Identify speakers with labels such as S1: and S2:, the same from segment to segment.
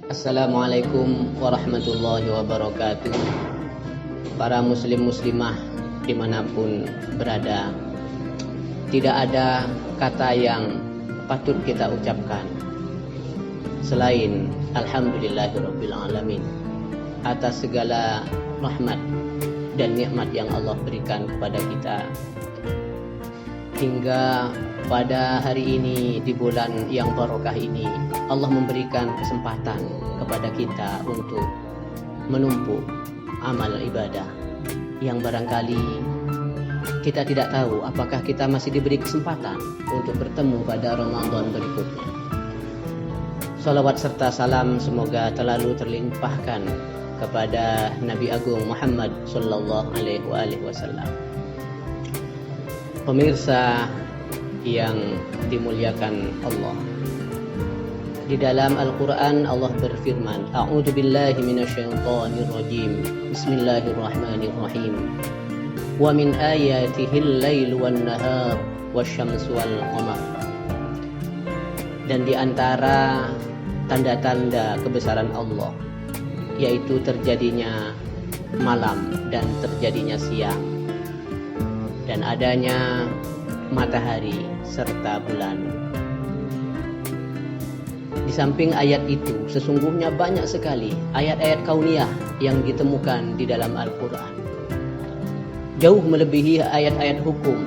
S1: Assalamualaikum warahmatullahi wabarakatuh. Para muslim muslimah dimanapun berada, tidak ada kata yang patut kita ucapkan selain alhamdulillahirabbil alamin atas segala rahmat dan nikmat yang Allah berikan kepada kita. Hingga pada hari ini, di bulan yang barokah ini, Allah memberikan kesempatan kepada kita untuk menumpuk amal ibadah yang barangkali kita tidak tahu apakah kita masih diberi kesempatan untuk bertemu pada Ramadan berikutnya. Salawat serta salam semoga terlalu terlimpahkan kepada Nabi Agung Muhammad sallallahu alaihi wasallam. Pemirsa yang dimuliakan Allah, di dalam Al-Quran Allah berfirman, A'udzu billahi minasyaitonir rajim. Bismillahirrahmanirrahim. Wa min ayatihil lailu wan nahar wasyamsu wal qamar. Dan di antara tanda-tanda kebesaran Allah yaitu terjadinya malam dan terjadinya siang, dan adanya matahari serta bulan. Di samping ayat itu, sesungguhnya banyak sekali ayat-ayat kauniyah yang ditemukan di dalam Al-Quran, jauh melebihi ayat-ayat hukum,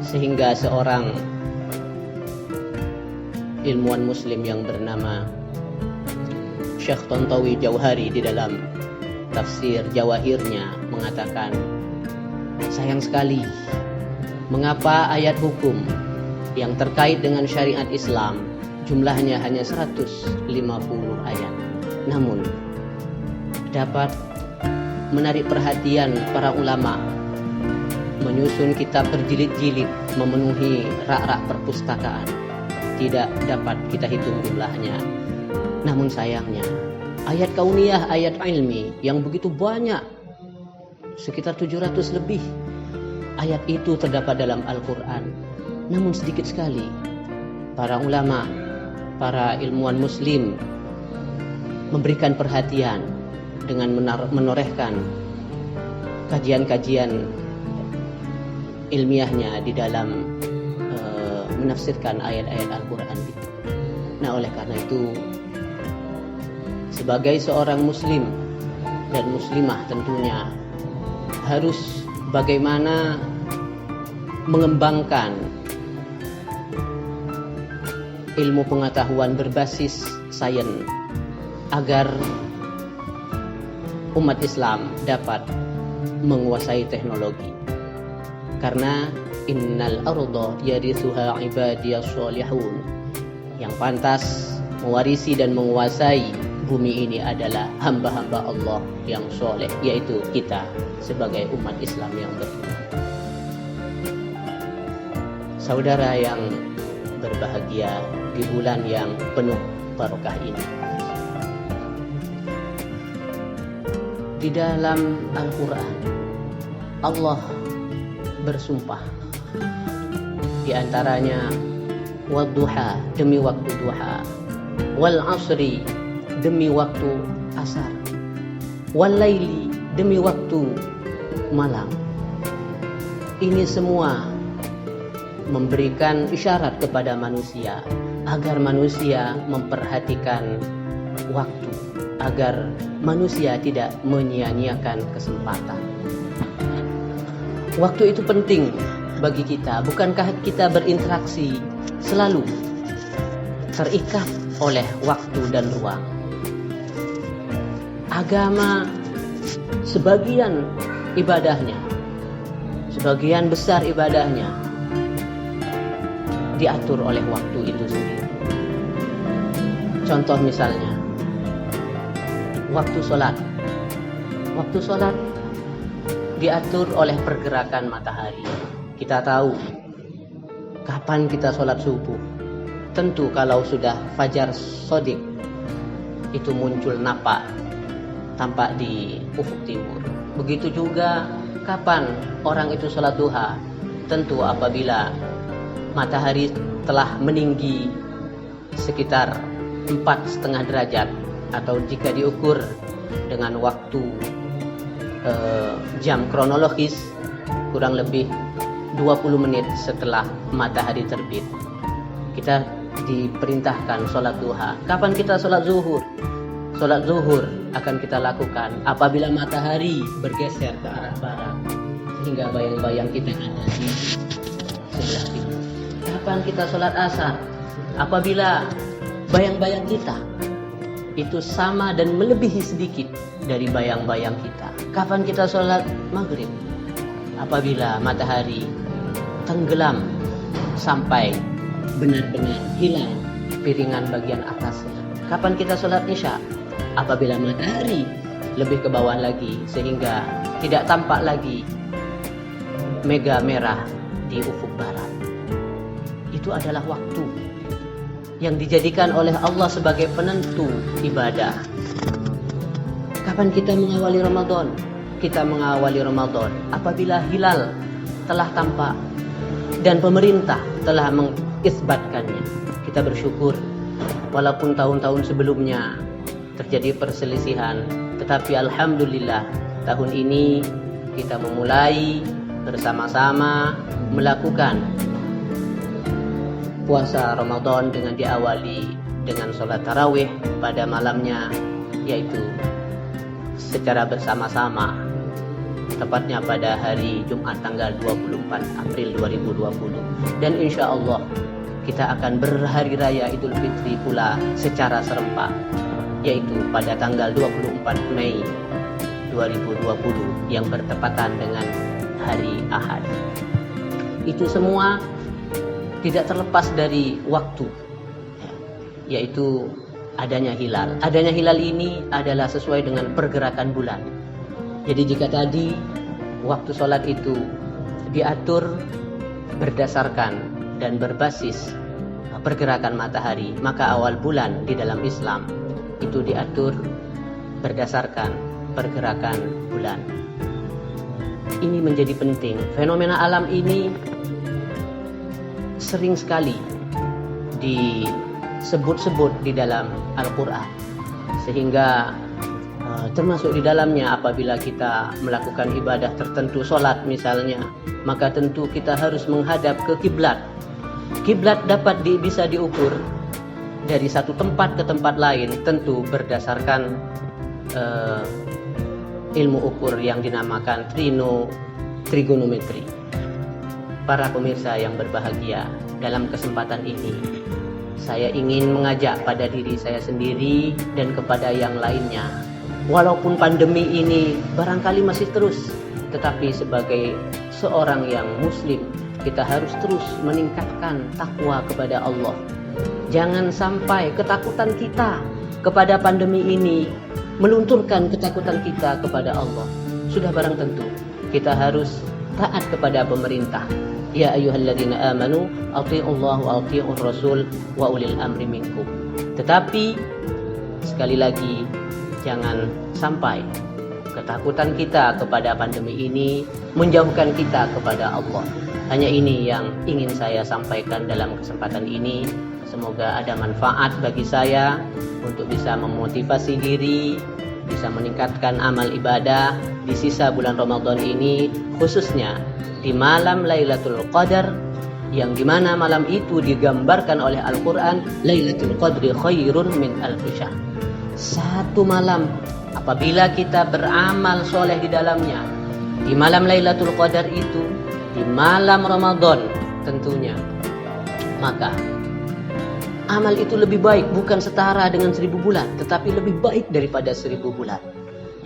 S1: sehingga seorang ilmuwan muslim yang bernama Syekh Tontowi Jauhari di dalam tafsir Jawahirnya mengatakan, sayang sekali mengapa ayat hukum yang terkait dengan syariat Islam jumlahnya hanya 150 ayat, namun dapat menarik perhatian para ulama, menyusun kitab berjilid-jilid, memenuhi rak-rak perpustakaan. Tidak dapat kita hitung jumlahnya. Namun sayangnya ayat kauniyah, ayat ilmi yang begitu banyak, sekitar 700 lebih ayat itu terdapat dalam Al-Quran, namun sedikit sekali para ulama, para ilmuwan muslim memberikan perhatian dengan menorehkan kajian-kajian ilmiahnya di dalam menafsirkan ayat-ayat Al-Quran itu. Nah, oleh karena itu, sebagai seorang muslim dan muslimah tentunya harus bagaimana mengembangkan ilmu pengetahuan berbasis sains agar umat Islam dapat menguasai teknologi. Karena innal arda yarithuha ibadiyas sholihun, yang pantas mewarisi dan menguasai bumi ini adalah hamba-hamba Allah yang soleh, yaitu kita sebagai umat Islam yang beriman. Saudara yang berbahagia, di bulan yang penuh barokah ini, di dalam Al-Quran Allah bersumpah, di antaranya wadduha, demi waktu duha, wal asri, demi waktu asar, wal laili, demi waktu malam. Ini semua memberikan isyarat kepada manusia agar manusia memperhatikan waktu, agar manusia tidak menyia-nyiakan kesempatan. Waktu itu penting bagi kita. Bukankah kita berinteraksi selalu terikat oleh waktu dan ruang? Agama sebagian ibadahnya, sebagian besar ibadahnya diatur oleh waktu itu sendiri. Contoh misalnya, waktu sholat. Waktu sholat diatur oleh pergerakan matahari. Kita tahu kapan kita sholat subuh. Tentu kalau sudah fajar sodik, itu muncul tampak di ufuk timur. Begitu juga kapan orang itu sholat duha. Tentu apabila matahari telah meninggi sekitar 4,5 derajat, atau jika diukur dengan waktu jam kronologis, kurang lebih 20 menit setelah matahari terbit, kita diperintahkan sholat duha. Kapan kita sholat zuhur? Sholat zuhur akan kita lakukan apabila matahari bergeser ke arah barat, sehingga bayang-bayang kita ada di sebelah timur. Kapan kita sholat asar? Apabila bayang-bayang kita itu sama dan melebihi sedikit dari bayang-bayang kita. Kapan kita sholat maghrib? Apabila matahari tenggelam sampai benar-benar hilang piringan bagian atasnya. Kapan kita sholat isya? Apabila matahari lebih ke bawah lagi sehingga tidak tampak lagi mega merah di ufuk barat. Itu adalah waktu yang dijadikan oleh Allah sebagai penentu ibadah. Kapan kita mengawali Ramadan? Kita mengawali Ramadan apabila hilal telah tampak dan pemerintah telah mengisbatkannya. Kita bersyukur walaupun tahun-tahun sebelumnya terjadi perselisihan, tetapi alhamdulillah tahun ini kita memulai bersama-sama melakukan puasa Ramadan dengan diawali dengan sholat tarawih pada malamnya, yaitu secara bersama-sama, tepatnya pada hari Jumat tanggal 24 April 2020. Dan insya Allah kita akan berhari raya Idul Fitri pula secara serempak, yaitu pada tanggal 24 Mei 2020 yang bertepatan dengan hari Ahad. Itu semua tidak terlepas dari waktu, yaitu adanya hilal. Adanya hilal ini adalah sesuai dengan pergerakan bulan. Jadi jika tadi waktu sholat itu diatur berdasarkan dan berbasis pergerakan matahari, maka awal bulan di dalam Islam itu diatur berdasarkan pergerakan bulan. Ini menjadi penting. Fenomena alam ini sering sekali disebut-sebut di dalam Al-Quran, sehingga termasuk di dalamnya apabila kita melakukan ibadah tertentu, sholat misalnya, maka tentu kita harus menghadap ke kiblat. Kiblat dapat bisa diukur dari satu tempat ke tempat lain, tentu berdasarkan ilmu ukur yang dinamakan trigonometri. Para pemirsa yang berbahagia, dalam kesempatan ini saya ingin mengajak pada diri saya sendiri dan kepada yang lainnya, walaupun pandemi ini barangkali masih terus, tetapi sebagai seorang yang muslim, kita harus terus meningkatkan takwa kepada Allah. Jangan sampai ketakutan kita kepada pandemi ini melunturkan ketakutan kita kepada Allah. Sudah barang tentu kita harus taat kepada pemerintah. Ya ayyuhalladzina amanu athi'ullaha wa athi'ur rasul wa ulil amri minkum. Tetapi sekali lagi, jangan sampai ketakutan kita kepada pandemi ini menjauhkan kita kepada Allah. Hanya ini yang ingin saya sampaikan dalam kesempatan ini. Semoga ada manfaat bagi saya untuk bisa memotivasi diri, bisa meningkatkan amal ibadah di sisa bulan Ramadan ini, khususnya di malam Lailatul Qadar, yang dimana malam itu digambarkan oleh Al-Quran, Lailatul Qadri khairun min alfi syahr. Satu malam apabila kita beramal soleh di dalamnya, di malam Lailatul Qadar itu, di malam Ramadan tentunya, maka amal itu lebih baik, bukan setara dengan 1000 bulan, tetapi lebih baik daripada 1000 bulan.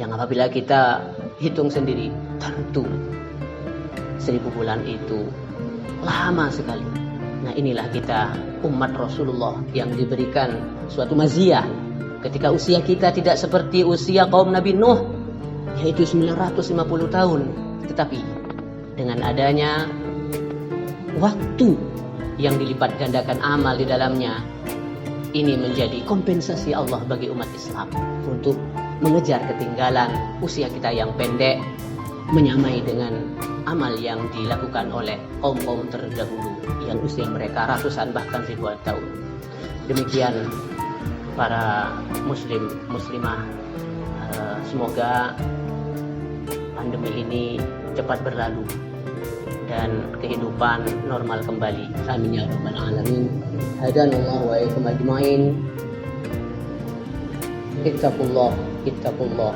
S1: Yang apabila kita hitung sendiri, tentu 1000 bulan itu lama sekali. Nah, inilah kita umat Rasulullah yang diberikan suatu maziyah ketika usia kita tidak seperti usia kaum Nabi Nuh, yaitu 950 tahun. Tetapi dengan adanya waktu yang dilipat gandakan amal di dalamnya, ini menjadi kompensasi Allah bagi umat Islam untuk mengejar ketinggalan usia kita yang pendek, menyamai dengan amal yang dilakukan oleh kaum-kaum terdahulu yang usia mereka ratusan bahkan ribuan tahun. Demikian para muslimah. Semoga pandemi ini cepat berlalu dan kehidupan normal kembali. Amin ya rabbal alamin. Hadanallahu wa iyyakum ajmain. Ittaqullah.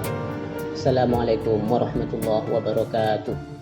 S1: Assalamualaikum warahmatullahi wabarakatuh.